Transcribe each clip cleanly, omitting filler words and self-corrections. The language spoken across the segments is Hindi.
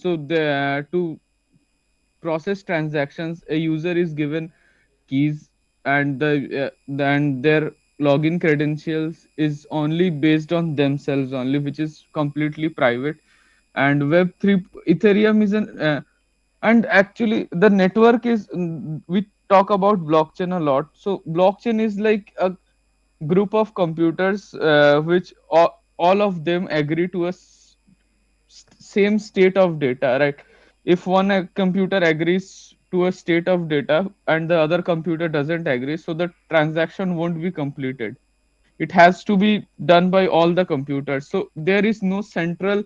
So to process transactions, a user is given keys, and and their login credentials is only based on themselves only, which is completely private. And Web3 Ethereum is an and actually the network is, we talk about blockchain a lot. So blockchain is like a group of computers which all of them agree to a same state of data, right? If one computer agrees to a state of data and the other computer doesn't agree, so the transaction won't be completed. It has to be done by all the computers, so there is no central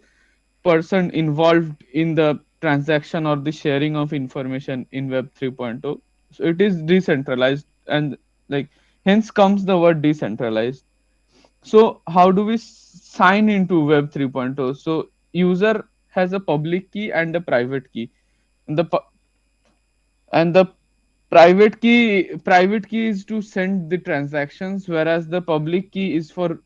person involved in the transaction or the sharing of information in Web 3.0. So it is decentralized, and like hence comes the word decentralized. So how do we sign into Web 3.0? So user has a public key and a private key. And the private key is to send the transactions, whereas the public key is for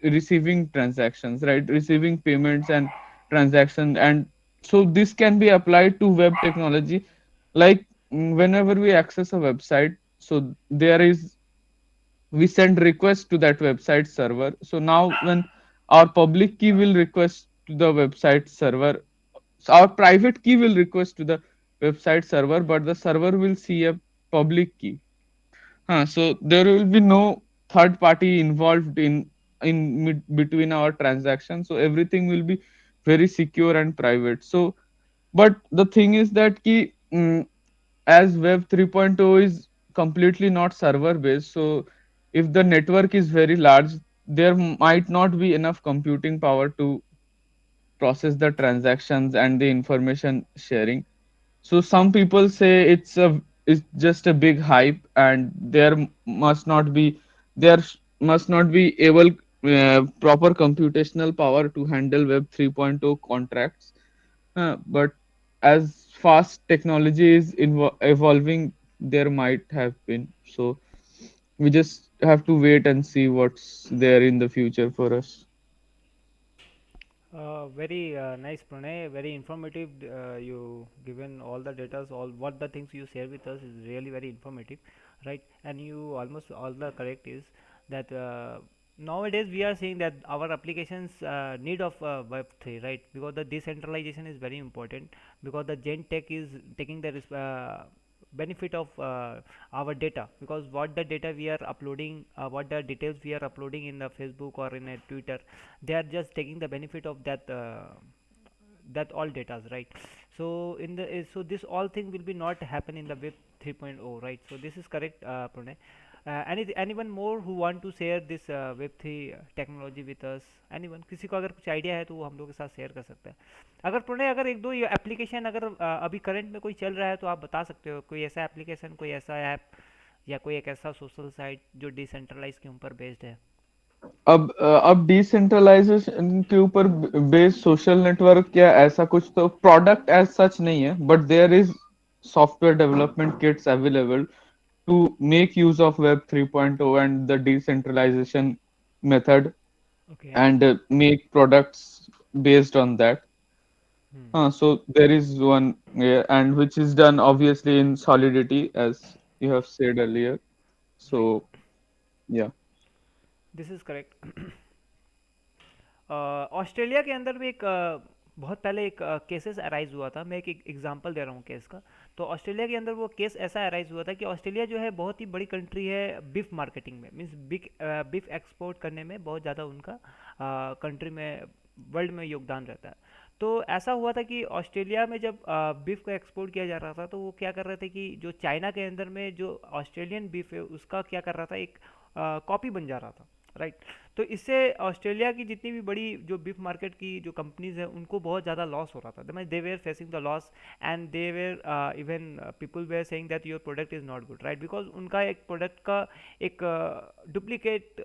receiving transactions, right? Receiving payments and transaction. And so this can be applied to web technology, like whenever we access a website, so there is, we send request to that website server. So now when our public key will request to the website server, so our private key will request to the website server, but the server will see a public key. So there will be no third party involved between our transactions. So everything will be very secure and private. So, but the thing is that as Web 3.0 is completely not server based, so if the network is very large, there might not be enough computing power to process the transactions and the information sharing. So some people say it's just a big hype, and must not be able proper computational power to handle Web 3.0 contracts. But as fast technology is evolving, there might have been. So we just have to wait and see what's there in the future for us. Very nice, Pranay. Very informative. You given all the data, all what the things you share with us is really very informative, right? And you almost all the correct is that nowadays we are seeing that our applications need of Web3, right? Because the decentralization is very important. Because the Gen Tech is taking the benefit of our data, because what the data we are uploading, what the details we are uploading in the Facebook or in a Twitter, they are just taking the benefit of that all data, right? So in the so this all thing will be not happen in the Web 3.0, right? So this is correct, Pranay. Anyone more who want to share this Web 3 technology with us? Anyone, किसी को अगर कुछ आइडिया है तो वो हम लोग के साथ शेयर कर सकता है। अगर प्रणय अगर एक दो ये एप्लीकेशन अगर अभी करंट में कोई चल रहा है तो आप बता सकते हो, कोई ऐसा एप्लीकेशन, कोई ऐसा ऐप या कोई एक ऐसा सोशल साइट जो डिसेंट्रलाइज के ऊपर बेस्ड है। अब डिसेंट्रलाइजेशन के ऊपर बेस्ड सोशल नेटवर्क या ऐसा कुछ तो प्रोडक्ट एज सच नहीं है, but there is software development kits available to make use of Web 3.0 and the decentralization method, okay. and make products based on that. Hmm. So there is one, yeah, and which is done obviously in Solidity, as you have said earlier. Right. So yeah. This is correct. Australia के अंदर भी एक बहुत पहले एक केसेस अराइज हुआ था। मैं एक एग्जांपल दे रहा हूँ केस का। तो ऑस्ट्रेलिया के अंदर वो केस ऐसा अराइज हुआ था कि ऑस्ट्रेलिया जो है बहुत ही बड़ी कंट्री है बीफ मार्केटिंग में, मीन्स बिग बीफ एक्सपोर्ट करने में बहुत ज़्यादा उनका कंट्री में वर्ल्ड में योगदान रहता है। तो ऐसा हुआ था कि ऑस्ट्रेलिया में जब बीफ को एक्सपोर्ट किया जा रहा था तो वो क्या कर रहे थे कि जो चाइना के अंदर में जो ऑस्ट्रेलियन बीफ है उसका क्या कर रहा था, एक कॉपी बन जा रहा था, राइट। तो इससे ऑस्ट्रेलिया की जितनी भी बड़ी जो बीफ मार्केट की जो कंपनीज हैं उनको बहुत ज़्यादा लॉस हो रहा था, they were facing the loss. And they were even people were saying that your product is not good, right, because उनका एक प्रोडक्ट का एक डुप्लीकेट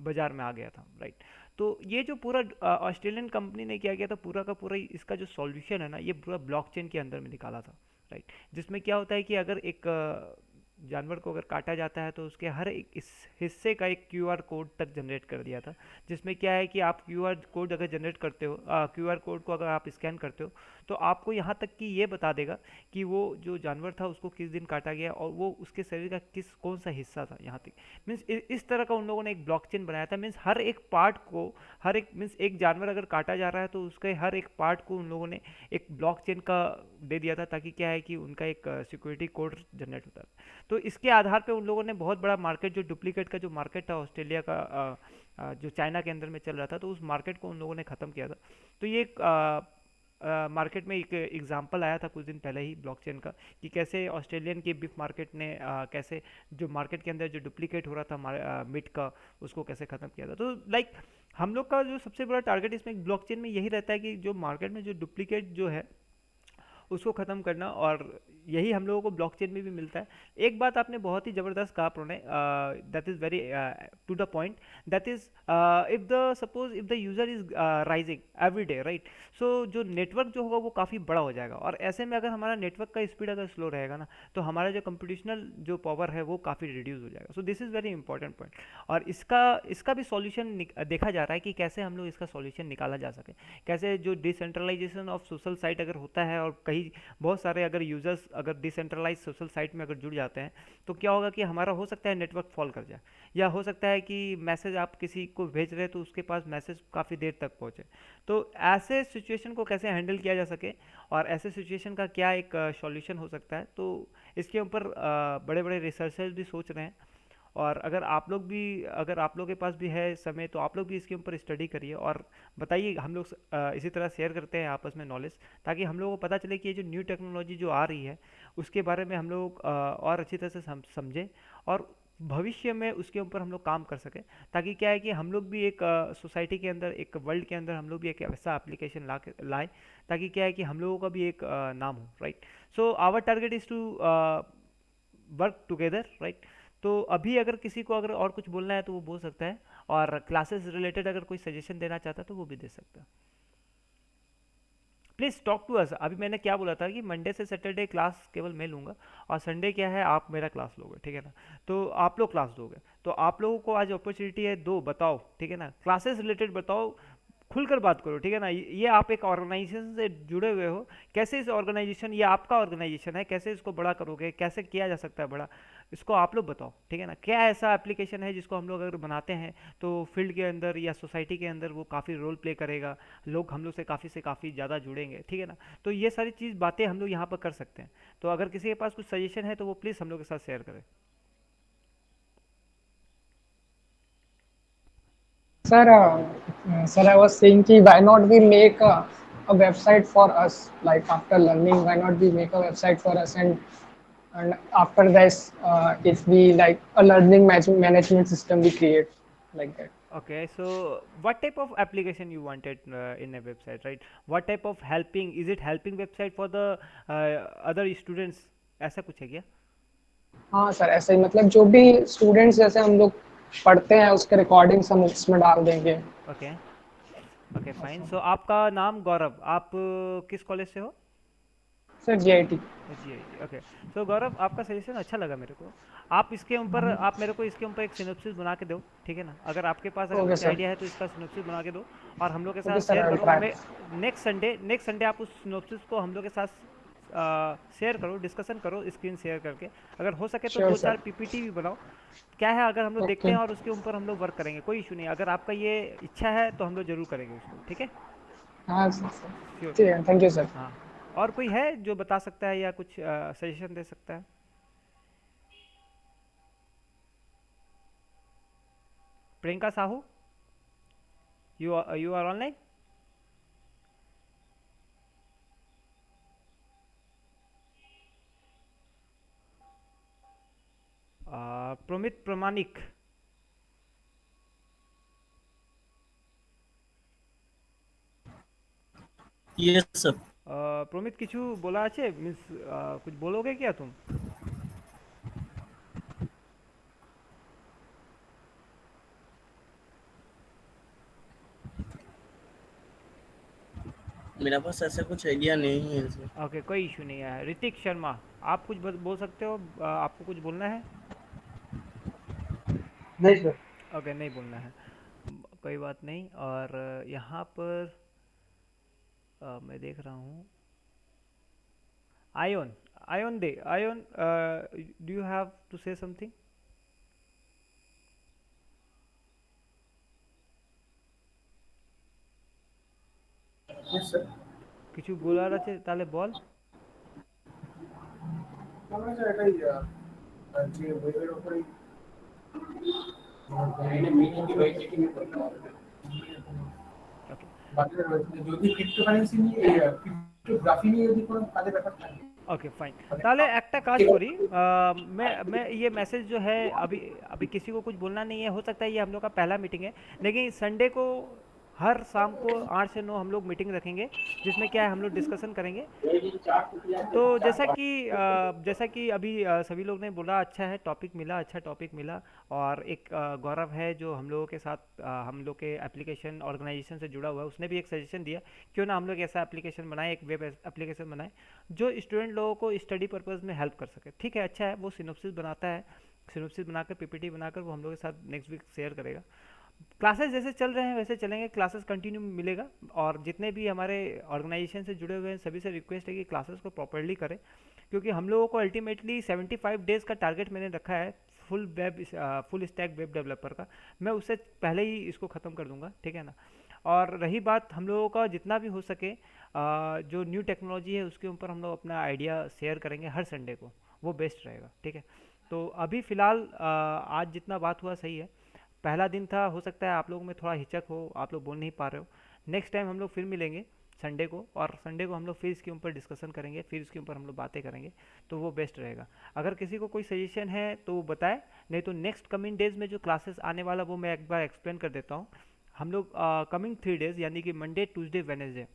बाजार में आ गया था, राइट। तो ये जो पूरा ऑस्ट्रेलियन कंपनी ने क्या किया था, पूरा का पूरा इसका जो सॉल्यूशन है ना, ये पूरा ब्लॉकचेन के अंदर में निकाला था, राइट। जिसमें क्या होता है कि अगर एक जानवर को अगर काटा जाता है तो उसके हर एक इस हिस्से का एक क्यूआर कोड तक जनरेट कर दिया था, जिसमें क्या है कि आप क्यूआर कोड अगर जनरेट करते हो, क्यूआर कोड को अगर आप स्कैन करते हो, तो आपको यहाँ तक कि ये बता देगा कि वो जो जानवर था उसको किस दिन काटा गया और वो उसके शरीर का किस कौन सा हिस्सा था यहाँ तक। मीन्स इस तरह का उन लोगों ने एक ब्लॉकचेन बनाया था। मीन्स हर एक पार्ट को, हर एक मीन्स एक जानवर अगर काटा जा रहा है तो उसके हर एक पार्ट को उन लोगों ने एक ब्लॉकचेन का दे दिया था, ताकि क्या है कि उनका एक सिक्योरिटी कोड जनरेट होता है। तो इसके आधार पे उन लोगों ने बहुत बड़ा मार्केट, जो डुप्लीकेट का जो मार्केट था ऑस्ट्रेलिया का, जो चाइना के अंदर में चल रहा था, तो उस मार्केट को उन लोगों ने ख़त्म किया था। तो ये एक मार्केट में एक एग्जांपल आया था कुछ दिन पहले ही ब्लॉकचेन का, कि कैसे ऑस्ट्रेलियन की बीफ मार्केट ने कैसे जो मार्केट के अंदर जो डुप्लीकेट हो रहा था मीट का, उसको कैसे ख़त्म किया था। तो लाइक हम लोग का जो सबसे बड़ा टारगेट इसमें ब्लॉकचेन में यही रहता है कि जो मार्केट में जो डुप्लीकेट जो है उसको ख़त्म करना, और यही हम लोगों को ब्लॉकचेन में भी मिलता है। एक बात आपने बहुत ही ज़बरदस्त कहा Pranay, that is very to the point, that is if the suppose if the user is rising every day, right, so जो नेटवर्क जो होगा वो काफ़ी बड़ा हो जाएगा, और ऐसे में अगर हमारा नेटवर्क का स्पीड अगर स्लो रहेगा ना, तो हमारा जो कंप्यूटेशनल जो पावर है वो काफ़ी रिड्यूस हो जाएगा। So this is very important point. और इसका इसका भी सॉल्यूशन देखा जा रहा है कि कैसे हम लोग इसका सॉल्यूशन निकाला जा सके। कैसे जो डिसेंट्रलाइजेशन ऑफ सोशल साइट अगर होता है, और कहीं बहुत सारे अगर यूज़र्स अगर डिसेंट्रलाइज सोशल साइट में अगर जुड़ जाते हैं, तो क्या होगा कि हमारा हो सकता है नेटवर्क फॉल कर जाए, या हो सकता है कि मैसेज आप किसी को भेज रहे हैं तो उसके पास मैसेज काफ़ी देर तक पहुँचे। तो ऐसे सिचुएशन को कैसे हैंडल किया जा सके, और ऐसे सिचुएशन का क्या एक सॉल्यूशन हो सकता है, तो इसके ऊपर बड़े बड़े रिसर्चर्स भी सोच रहे हैं। और अगर आप लोग के पास भी है समय, तो आप लोग भी इसके ऊपर स्टडी करिए और बताइए। हम लोग इसी तरह शेयर करते हैं आपस में नॉलेज, ताकि हम लोगों को पता चले कि ये जो न्यू टेक्नोलॉजी जो आ रही है उसके बारे में हम लोग और अच्छी तरह से समझें, और भविष्य में उसके ऊपर हम लोग काम कर सकें, ताकि क्या है कि हम लोग भी एक सोसाइटी के अंदर, एक वर्ल्ड के अंदर हम लोग भी एक ऐसा एप्लीकेशन लाए, ताकि क्या है कि हम लोगों का भी एक नाम हो, right. So our target is to work together, right. तो अभी अगर किसी को अगर और कुछ बोलना है तो वो बोल सकता है, और क्लासेस रिलेटेड अगर कोई सजेशन देना चाहता है तो वो भी दे सकता है। Please talk to us. अभी मैंने क्या बोला था कि मंडे से सैटरडे क्लास केवल मैं लूँगा, और संडे क्या है आप मेरा क्लास लोगे, ठीक है ना। तो आप लोग क्लास दोगे, तो आप लोगों को आज अपॉर्चुनिटी है, दो बताओ, ठीक है ना, क्लासेस रिलेटेड बताओ, खुलकर बात करो, ठीक है ना। ये आप एक ऑर्गेनाइजेशन से जुड़े हुए हो, कैसे इस ऑर्गेनाइजेशन, ये आपका ऑर्गेनाइजेशन है, कैसे इसको बड़ा करोगे, कैसे किया जा सकता है बड़ा, इसको आप लोग बताओ, ठीक है ना। क्या ऐसा एप्लीकेशन है जिसको हम लोग अगर बनाते हैं तो फील्ड के अंदर या सोसाइटी के अंदर वो काफ़ी रोल प्ले करेगा, लोग हम लोग से काफ़ी ज़्यादा जुड़ेंगे, ठीक है ना। तो ये सारी चीज़ बातें हम लोग यहाँ पर कर सकते हैं। तो अगर किसी के पास कुछ सजेशन है तो वो प्लीज़ हम लोग के साथ शेयर करें। Sir, sir, I was saying कि why not we make a website for us? Like after learning, why not we make a website for us, and after this, if we like a learning management system we create like that. Okay, so what type of application you wanted in a website, right? What type of helping, is it helping website for the other students, ऐसा कुछ है क्या? हाँ सर, ऐसे ही मतलब जो भी स्टूडेंट्स जैसे हम लोग पढ़ते हैं उसके रिकॉर्डिंग्स हम उसमें डाल देंगे। Okay, okay fine. सो आपका नाम गौरव, आप किस कॉलेज से हो? Sir GIT. G I T, okay. So Gaurav, आपका सजेशन अच्छा लगा मेरे को। आप इसके ऊपर, आप मेरे को इसके ऊपर एक सिनोप्सिस बना के दो, ठीक है ना। अगर आपके पास अगर ओके कुछ सर। आइडिया है तो इसका सिनोप्सिस बना के दो, और हम लोग के साथ okay sir, share I will करो। ट्राई। मैं नेक्स्ट संडे आप उस सिनोप्सिस को हम लोग के साथ शेयर करो, डिस्कशन करो स्क्रीन शेयर करके। अगर हो सके तो श्योर दो सर। चार पीपीटी भी बनाओ। क्या है, अगर हम लोग देखते ओके। हैं और उसके ऊपर हम लोग वर्क करेंगे, कोई इशू नहीं। अगर आपका ये इच्छा है तो हम लोग जरूर करेंगे उसको, ठीक है। हाँ सर। श्योर। ठीक है, थैंक यू सर। हाँ, और कोई है जो बता सकता है या कुछ सजेशन दे सकता है? Priyanka Sahu, you are online? Pramit Pramanik. Yes sir. Pramit কিছু বলা আছে, মিন্স कुछ बोलोगे क्या तुम? मेरा पास ऐसा कुछ आइडिया नहीं है सर। ओके, कोई इशू नहीं है। ऋतिक शर्मा, आप कुछ बोल सकते हो, आपको कुछ बोलना है? नहीं सर। ओके, नहीं बोलना है। कोई बात नहीं। और यहाँ पर मैं देख रहा हूँ आयोन, आयोन दे, Ayon, do you have to say something? Yes, sir. কিছু বলার আছে তাহলে বল। আমরা যে এটাই যে ওয়েবের উপরেই মিটিং মিটিং করতে হবে। ওকে, বাকি যদি ক্রিপ্টোকারেন্সি নিয়ে ক্রিপ্টোগ্রাফি নিয়ে যদি কোনো কাজে ব্যাপার থাকে ओके फाइन। মানে ताले একটা কাজ করি, मैं ये मैसेज जो है, अभी अभी किसी को कुछ बोलना नहीं है, हो सकता है ये हम लोग का पहला मीटिंग है, लेकिन संडे को हर शाम को 8 से 9 हम लोग मीटिंग रखेंगे, जिसमें क्या है हम लोग डिस्कशन करेंगे। तो जैसा कि अभी सभी लोग ने बोला, अच्छा है, टॉपिक मिला, अच्छा टॉपिक मिला। और एक गौरव है जो हम लोगों के साथ हम लोग के एप्लीकेशन ऑर्गेनाइजेशन से जुड़ा हुआ है, उसने भी एक सजेशन दिया क्यों ना हम लोग ऐसा एप्लीकेशन बनाए, एक वेब एप्लीकेशन बनाए जो स्टूडेंट लोगों को स्टडी पर्पज़ में हेल्प कर सके। ठीक है, अच्छा है, वो सिनोप्सिस बनाता है, सिनोप्सिस बनाकर पीपीटी बनाकर वो हम लोग के साथ नेक्स्ट वीक शेयर करेगा। क्लासेस जैसे चल रहे हैं वैसे चलेंगे, क्लासेस कंटिन्यू मिलेगा। और जितने भी हमारे ऑर्गेनाइजेशन से जुड़े हुए हैं सभी से रिक्वेस्ट है कि क्लासेस को प्रॉपरली करें, क्योंकि हम लोगों को अल्टीमेटली 75 डेज़ का टारगेट मैंने रखा है फुल स्टैक वेब डेवलपर का। मैं उससे पहले ही इसको ख़त्म कर दूंगा, ठीक है ना। और रही बात हम लोगों का, जितना भी हो सके जो न्यू टेक्नोलॉजी है उसके ऊपर हम लोग अपना आइडिया शेयर करेंगे हर संडे को, वो बेस्ट रहेगा, ठीक है। तो अभी फ़िलहाल आज जितना बात हुआ सही है। पहला दिन था, हो सकता है आप लोगों में थोड़ा हिचक हो, आप लोग बोल नहीं पा रहे हो। नेक्स्ट टाइम हम लोग फिर मिलेंगे संडे को, और संडे को हम लोग फिर इसके ऊपर डिस्कशन करेंगे, फिर इसके ऊपर हम लोग बातें करेंगे, तो वो बेस्ट रहेगा। अगर किसी को कोई सजेशन है तो वो बताए, नहीं तो नेक्स्ट कमिंग डेज में जो क्लासेस आने वाला वो मैं एक बार एक्सप्लेन कर देता हूँ। हम लोग कमिंग 3 डेज यानी कि मंडे ट्यूसडे वेनेसडे,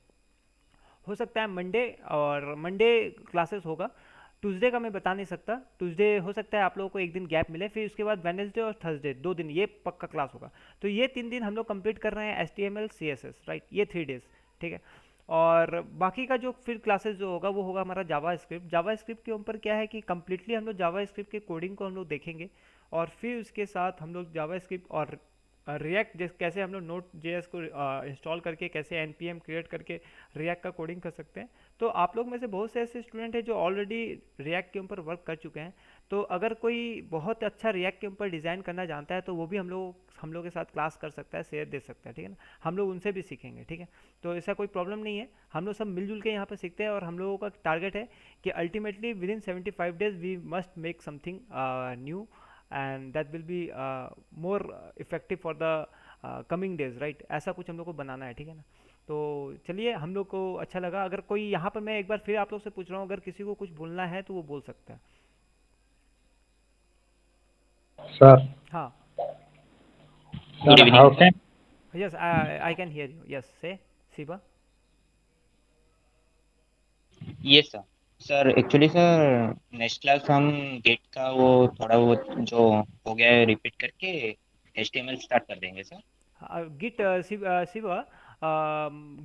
हो सकता है मंडे क्लासेस होगा। ट्यूसडे का मैं बता नहीं सकता, ट्यूसडे हो सकता है आप लोगों को एक दिन गैप मिले, फिर उसके बाद वेनेसडे और थर्सडे 2 दिन ये पक्का क्लास होगा। तो ये 3 दिन हम लोग कंप्लीट कर रहे हैं HTML CSS, राइट, ये 3 डेज, ठीक है। और बाकी का जो फिर क्लासेस जो होगा वो होगा हमारा जावा स्क्रिप्ट। जावा स्क्रिप्ट के ऊपर क्या है कि कम्प्लीटली हम लोग जावा स्क्रिप्ट के कोडिंग को हम लोग देखेंगे, और फिर उसके साथ हम लोग जावा स्क्रिप्ट और रिएक्ट कैसे हम लोग नोट जेएस को इंस्टॉल करके कैसे एनपीएम क्रिएट करके रिएक्ट का कोडिंग कर सकते हैं। तो आप लोग में से बहुत से ऐसे स्टूडेंट हैं जो ऑलरेडी रिएक्ट के ऊपर वर्क कर चुके हैं। तो अगर कोई बहुत अच्छा रिएक्ट के ऊपर डिज़ाइन करना जानता है तो वो भी हम लोग के साथ क्लास कर सकता है, शेयर दे सकता है, ठीक है ना। हम लोग उनसे भी सीखेंगे, ठीक है। तो ऐसा कोई प्रॉब्लम नहीं है, हम लोग सब मिलजुल के यहाँ पर सीखते हैं, और हम लोगों का टारगेट है कि ultimately within 75 days we must make something new, and that will be more effective for the coming days, right. ऐसा कुछ हम लोग को बनाना है, ठीक है ना। तो चलिए, हम लोग को अच्छा लगा। अगर कोई यहाँ पर, मैं एक बार फिर आप लोग से पूछ रहा हूँ, अगर किसी को कुछ बोलना है तो वो बोल सकता है। Sir, हाँ, sir, Good how evening, sir. can yes, I can hear you, yes, say Shiva. Yes, sir. Sir actually sir next class हम गेट का वो थोड़ा वो जो हो गया है रिपीट करके HTML स्टार्ट कर देंगे सर। गिट, शिवा,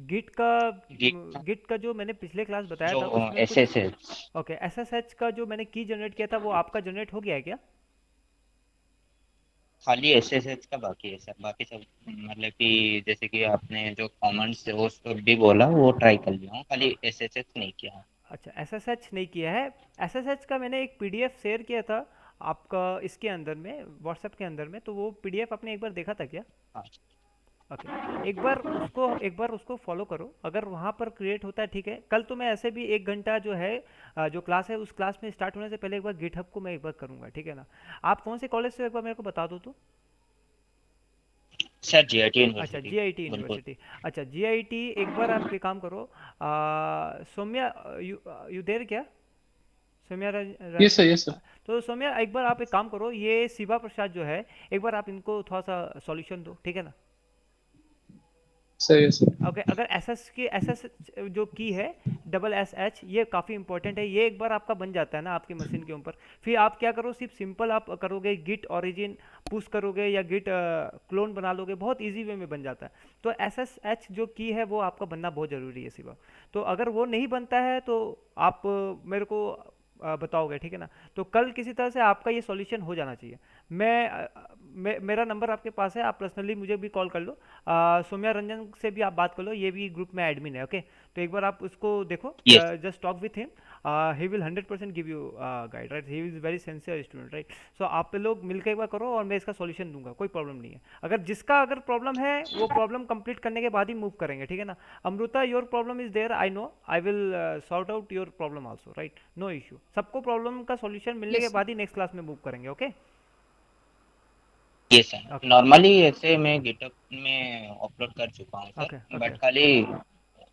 गिट का गेट का गिट का जो मैंने पिछले क्लास बताया जो था उसमें एस कुछ। एस एस ओके, SSH का जो मैंने की जनरेट किया था वो आपका जनरेट हो गया है क्या? खाली SSH का बाकी है सर, बाकी सब मतलब कि जैसे कि आपने जो कमेंट्स है वो सब भी बोला वो ट्राई कर लिया हूँ, खाली SSH नहीं किया हूँ। अच्छा, SSH नहीं किया है। SSH का मैंने एक PDF शेयर किया था आपका इसके अंदर में, व्हाट्सएप के अंदर में, तो वो PDF आपने एक बार देखा था क्या? हाँ ओके, एक बार उसको फॉलो करो, अगर वहाँ पर क्रिएट होता है ठीक है। कल तो मैं ऐसे भी 1 घंटा जो है जो क्लास है उस क्लास में स्टार्ट होने से पहले एक बार गिटहब को मैं एक बार करूँगा, ठीक है ना। आप कौन से कॉलेज से हो, एक बार मेरे को बता दो तो। सर GIT अच्छा, यूनिवर्सिटी GIT गुलपुर। यूनिवर्सिटी। अच्छा, GIT, एक बार आप एक काम करो, सौम्या, यू यू देर क्या, Saumya Yes, sir. Yes, sir. तो सौम्या, एक बार आप एक काम करो, ये शिवा प्रसाद जो है, एक बार आप इनको थोड़ा सा सॉल्यूशन दो, ठीक है ना। सही है सर। ओके अगर एस एस जो की है डबल एस एच ये काफ़ी इंपॉर्टेंट है, ये एक बार आपका बन जाता है ना आपकी मशीन के ऊपर, फिर आप क्या करो सिर्फ सिंपल आप करोगे गिट ओरिजिन पुश करोगे या गिट क्लोन बना लोगे, बहुत इजी वे में बन जाता है। तो एस एस एच जो की है वो आपका बनना बहुत ज़रूरी है सिवा। तो अगर वो नहीं बनता है तो आप मेरे को बताओगे, ठीक है ना। तो कल किसी तरह से आपका ये सॉल्यूशन हो जाना चाहिए। मेरा नंबर आपके पास है, आप पर्सनली मुझे भी कॉल कर लो। सौम्या रंजन से भी आप बात कर लो, ये भी ग्रुप में एडमिन है। ओके तो एक बार आप उसको देखो, yes. Just talk with him, he will 100% give you guide, right. He is very sincere student, right. So आप लोग मिलकर एक बार करो और मैं इसका सॉल्यूशन दूंगा, कोई प्रॉब्लम नहीं है। अगर प्रॉब्लम है वो प्रॉब्लम कंप्लीट करने के बाद ही मूव करेंगे, ठीक है ना। Amrita your problem is there, I know, I will sort out your problem also, right, no issue. सबको प्रॉब्लम का सॉल्यूशन मिलने के Yes, sir. बाद ही नेक्स्ट क्लास में मूव करेंगे। Okay yes sir, okay normally ऐसे मैं गिटहब में अपलोड कर चुका हूँ सर, ओके ओके। बट खाली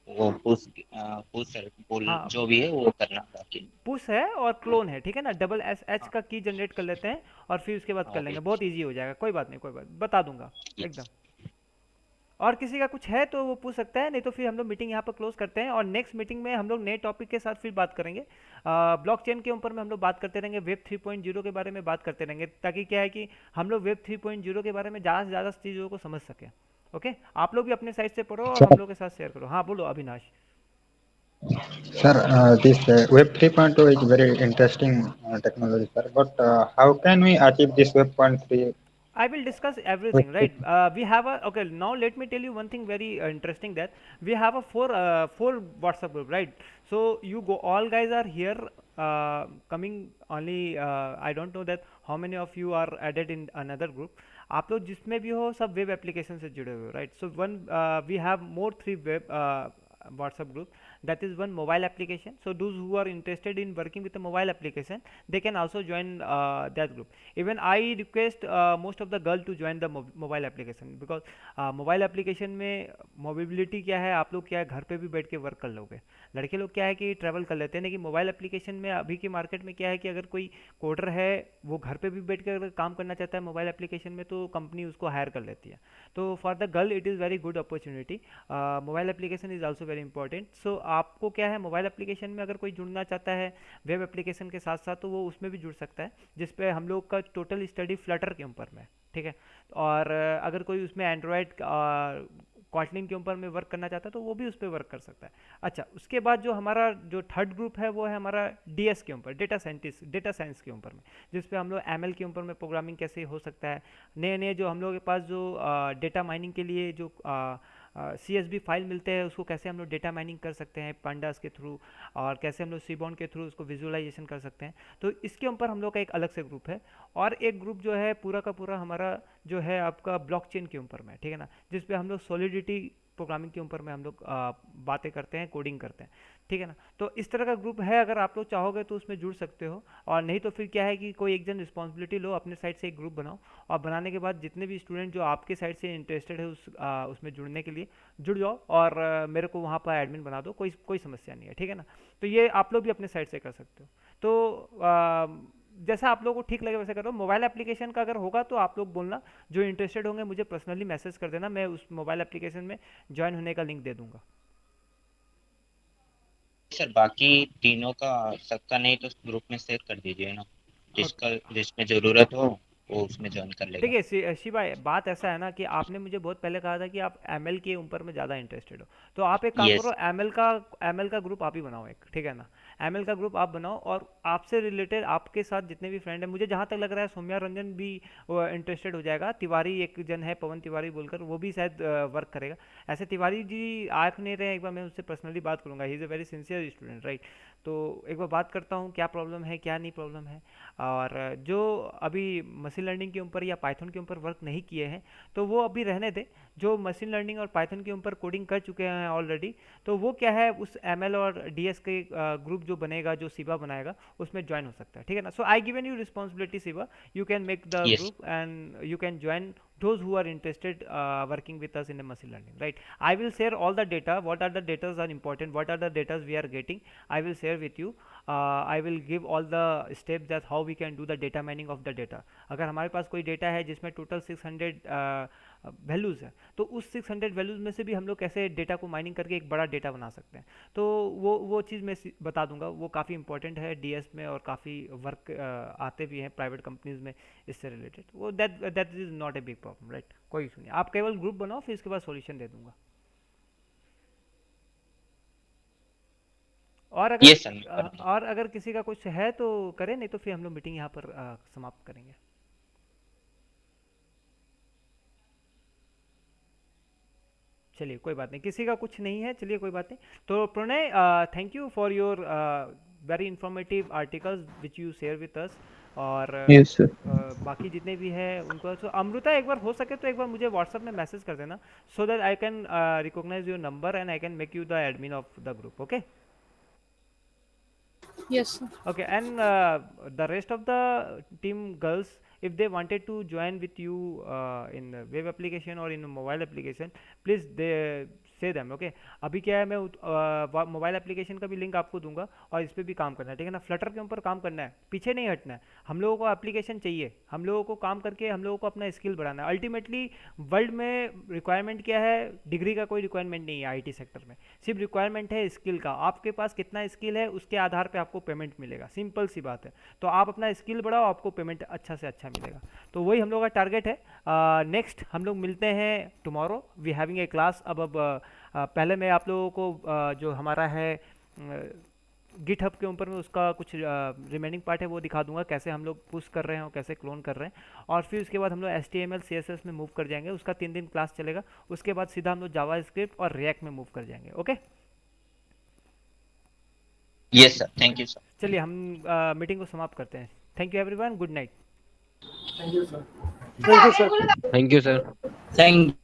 वो पुश सर पुल हाँ जो भी है वो करना बाकी। पुश है और क्लोन है, ठीक है ना। डबल एस एच का की जनरेट कर लेते हैं और फिर उसके बाद कर ओके। लेंगे, बहुत इजी हो जाएगा। कोई बात नहीं, कोई बात बता दूंगा यस। एकदम। और किसी का कुछ है तो वो पूछ सकता है, नहीं तो फिर हम लोग मीटिंग यहाँ पर क्लोज करते हैं और नेक्स्ट मीटिंग में हम लोग नए टॉपिक के साथ फिर बात करेंगे। ब्लॉकचेन के ऊपर में हम लोग बात करते रहेंगे, वेब 3.0 के बारे में बात करते रहेंगे, ताकि क्या है कि हम लोग वेब 3.0 के बारे में ज़्यादा से ज़्यादा चीज़ों को समझ सकें। ओके आप लोग भी अपने साइड से पढ़ो और हम सर लोग के साथ शेयर करो। हाँ बोलो Avinash. Sir this web 3.2 is very interesting technology sir, but how can we achieve this web 1.3 I will discuss with everything, right? We have a okay. Now let me tell you one thing very interesting, that we have a four WhatsApp group, right? So you go, all guys are here, coming only. I don't know that how many of you are added in another group. आप लोग जिसमें भी हो सब वेब एप्लीकेशन से जुड़े हुए हो, right. So one we have more three web WhatsApp group, that is one mobile application. So those who are interested in working with a mobile application, they can also join that group. Even I request most of the girl to join the mobile application, because mobile application में मोबिलिटी क्या है, आप लोग क्या है घर पे भी बैठ के वर्क कर लोगे। लड़के लोग क्या है कि ट्रैवल कर लेते हैं, लेकिन मोबाइल एप्लीकेशन में अभी की मार्केट में क्या है कि अगर कोई कोडर है वो घर पे भी बैठ कर अगर काम करना चाहता है मोबाइल एप्लीकेशन में, तो कंपनी उसको हायर कर लेती है। तो for the girl it is very good opportunity. Mobile application is also very important. So आपको क्या है, मोबाइल एप्लीकेशन में अगर कोई जुड़ना चाहता है वेब एप्लीकेशन के साथ साथ, तो वो उसमें भी जुड़ सकता है, जिस पे हम लोग का टोटल स्टडी फ्लटर के ऊपर में है, ठीक है। और अगर कोई उसमें एंड्रॉयड कॉटलिन के ऊपर में वर्क करना चाहता है तो वो भी उस पर वर्क कर सकता है। अच्छा उसके बाद जो हमारा जो थर्ड ग्रुप है वो है हमारा डीएस के ऊपर, डेटा साइंस के ऊपर में, जिस पे हम लोग एमएल के ऊपर में प्रोग्रामिंग कैसे हो सकता है, नए नए जो हम लोग के पास जो डेटा माइनिंग के लिए जो CSV फाइल मिलते हैं उसको कैसे हम लोग डेटा माइनिंग कर सकते हैं पांडास के थ्रू, और कैसे हम लोग सीबॉन के थ्रू उसको विजुअलाइजेशन कर सकते हैं। तो इसके ऊपर हम लोग का एक अलग से ग्रुप है। और एक ग्रुप जो है पूरा का पूरा हमारा जो है आपका ब्लॉकचेन के ऊपर में, ठीक है ना, जिस पे हम लोग सॉलिडिटी प्रोग्रामिंग के ऊपर में हम लोग बातें करते हैं, कोडिंग करते हैं, ठीक है ना। तो इस तरह का ग्रुप है, अगर आप लोग चाहोगे तो उसमें जुड़ सकते हो, और नहीं तो फिर क्या है कि कोई एक जन रिस्पॉन्सिबिलिटी लो, अपने साइड से एक ग्रुप बनाओ, और बनाने के बाद जितने भी स्टूडेंट जो आपके साइड से इंटरेस्टेड है उसमें जुड़ने के लिए जुड़ जाओ, और मेरे को वहाँ पर एडमिन बना दो, कोई कोई समस्या नहीं है, ठीक है ना। तो ये आप लोग भी अपने साइड से कर सकते हो। तो जैसा आप लोगों को ठीक लगे वैसे करो। मोबाइल एप्लीकेशन का अगर होगा तो आप लोग बोलना, जो इंटरेस्टेड होंगे मुझे पर्सनली मैसेज कर देना, मैं उस मोबाइल एप्लीकेशन में ज्वाइन होने का लिंक दे दूंगा। सर बाकी तीनों का सबका नहीं तो ग्रुप में शेयर कर दीजिए ना, और जिसका जिसमें जरूरत हो वो उसमें ज्वाइन कर लेगा। देखिए शिवा, बात ऐसा है ना कि आपने मुझे बहुत पहले कहा था कि आप एमएल के ऊपर में ज़्यादा इंटरेस्टेड हो, तो आप एक काम यस। करो, एमएल का ग्रुप आप ही बनाओ एक, ठीक है ना। एमएल का ग्रुप आप बनाओ, और आपसे रिलेटेड आपके साथ जितने भी फ्रेंड हैं, मुझे जहाँ तक लग रहा है सौम्या रंजन भी इंटरेस्टेड हो जाएगा, तिवारी एक जन है पवन तिवारी बोलकर, वो भी शायद वर्क करेगा। ऐसे तिवारी जी आँख नहीं रहे, एक बार मैं उससे पर्सनली बात करूंगा, he is a very sincere student, right. तो एक बार बात करता हूँ क्या प्रॉब्लम है क्या नहीं प्रॉब्लम है। और जो अभी मशीन लर्निंग के ऊपर या पाइथन के ऊपर वर्क नहीं किए हैं तो वो अभी रहने दें। जो मशीन लर्निंग और पाइथन के ऊपर कोडिंग कर चुके हैं ऑलरेडी, तो वो क्या है उस एमएल और डीएस के ग्रुप जो बनेगा, जो शिवा बनाएगा, उसमें ज्वाइन हो सकता है, ठीक है ना। So I given you responsibility Shiva, you can make the yes. group and you can join those who are interested working with us in the machine learning, right. I will share all the data, what are the data are important, what are the data we are getting, I will share with you. I will give all the steps that how we can do the data mining of the data. अगर हमारे पास कोई डेटा है जिसमें टोटल 600 वैल्यूज़ है, तो उस 600 वैल्यूज़ में से भी हम लोग कैसे डेटा को माइनिंग करके एक बड़ा डेटा बना सकते हैं। तो वो चीज़ मैं बता दूंगा, वो काफ़ी इंपॉर्टेंट है डीएस में, और काफ़ी वर्क आते भी हैं प्राइवेट कंपनीज में इससे रिलेटेड। वो that is not a big problem, right, कोई इशू नहीं। आप केवल ग्रुप बनाओ, फिर इसके बाद सॉल्यूशन दे दूंगा। और अगर यस सर, मैं कर दूंगा। और अगर किसी का कुछ है तो करें, नहीं तो फिर हम लोग मीटिंग यहाँ पर समाप्त करेंगे। चलिए कोई बात नहीं, किसी का कुछ नहीं है, चलिए कोई बात नहीं। तो Pranay, thank you for your very informative articles which you share with us. और Yes, sir. बाकी जितने भी हैं उनको, तो अमृता एक बार हो सके तो एक बार मुझे व्हाट्सएप में मैसेज कर देना, so that I can recognise your number and I can make you the admin of the group, okay? Yes, sir. Okay, and the rest of the team girls, if they wanted to join with you in the web application or in a mobile application, please they say them, okay? अभी क्या है, मैं मोबाइल एप्लीकेशन का भी लिंक आपको दूंगा, और इस पर भी काम करना है, ठीक है ना? फ्लटर के ऊपर काम करना है, पीछे नहीं हटना है। हम लोगों को एप्लीकेशन चाहिए, हम लोगों को काम करके हम लोगों को अपना स्किल बढ़ाना है। अल्टीमेटली वर्ल्ड में रिक्वायरमेंट क्या है? डिग्री का कोई रिक्वायरमेंट नहीं है आईटी सेक्टर में, सिर्फ रिक्वायरमेंट है स्किल का। आपके पास कितना स्किल है उसके आधार पे आपको पेमेंट मिलेगा, सिंपल सी बात है। तो आप अपना स्किल बढ़ाओ, आपको पेमेंट अच्छा से अच्छा मिलेगा। तो वही हम लोग का टारगेट है। नेक्स्ट हम लोग मिलते हैं tomorrow, we having a class. अब पहले मैं आप लोगों को जो हमारा है गिटहब के ऊपर में उसका कुछ रिमेनिंग पार्ट है वो दिखा दूंगा, कैसे हम लोग पुश कर रहे हैं और कैसे क्लोन कर रहे हैं। और फिर उसके बाद हम लोग HTML CSS में मूव कर जाएंगे, उसका 3 दिन क्लास चलेगा। उसके बाद सीधा हम लोग जावा स्क्रिप्ट और रिएक्ट में मूव कर जाएंगे, okay? Yes sir, thank you sir. चलिए हम मीटिंग को समाप्त करते हैं। Thank you everyone, good night. Thank you sir. Thank you, sir. Thank you sir. Thank